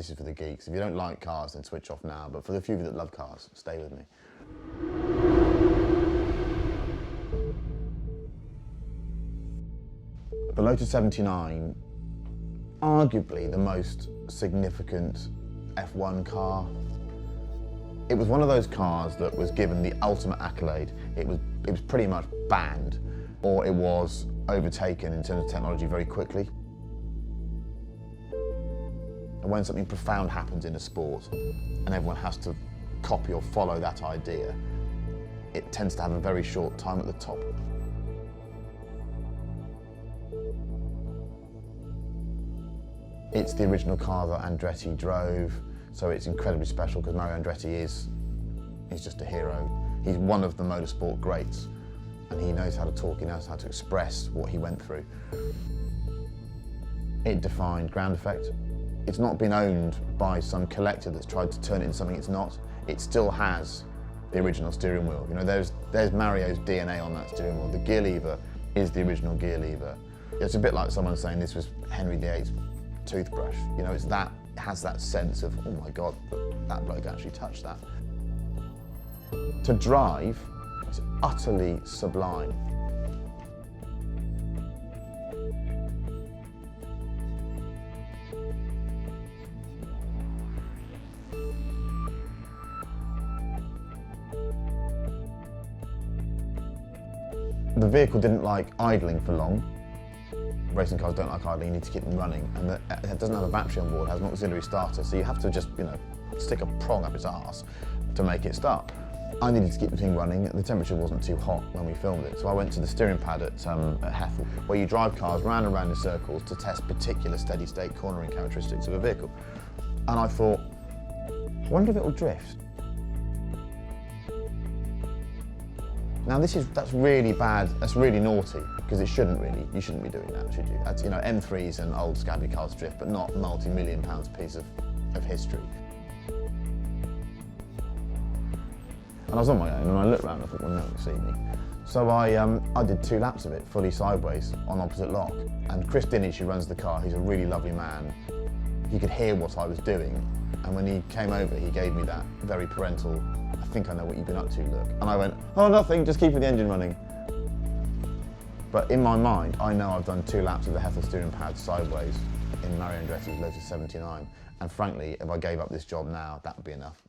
this is for the geeks. If you don't like cars, then switch off now. But for the few of you that love cars, stay with me. The Lotus 79, arguably the most significant F1 car. It was one of those cars that was given the ultimate accolade. It was pretty much banned, or it was overtaken in terms of technology very quickly. And when something profound happens in a sport and everyone has to copy or follow that idea, it tends to have a very short time at the top. It's the original car that Andretti drove, so it's incredibly special because Mario Andretti is just a hero. He's one of the motorsport greats, and he knows how to talk, he knows how to express what he went through. It defined ground effect. It's not been owned by some collector that's tried to turn it into something it's not. It still has the original steering wheel. You know, there's Mario's DNA on that steering wheel. The gear lever is the original gear lever. It's a bit like someone saying this was Henry VIII's toothbrush. You know, it has that sense of, oh my God, that bloke actually touched that. To drive, it's utterly sublime. The vehicle didn't like idling for long. Racing cars don't like idling, you need to keep them running. And it doesn't have a battery on board, it has an auxiliary starter, so you have to just, you know, stick a prong up its arse to make it start. I needed to keep the thing running. The temperature wasn't too hot when we filmed it, so I went to the steering pad at Hethel, where you drive cars round and round in circles to test particular steady-state cornering characteristics of a vehicle. And I thought, I wonder if it'll drift. Now that's really bad, that's really naughty, because you shouldn't be doing that, should you? That's, you know, M3s and old scabby cars drift, but not multi-million pounds piece of history. And I was on my own, and I looked around and I thought, well, no one can see me. So I did 2 laps of it, fully sideways, on opposite lock. And Chris Dinich, who runs the car, he's a really lovely man. He could hear what I was doing, and when he came over, he gave me that very parental, I think I know what you've been up to look. And I went, oh, nothing, just keeping the engine running. But in my mind, I know I've done 2 laps of the Hethel steering pad sideways in Mario Andretti's Lotus 79. And frankly, if I gave up this job now, that would be enough.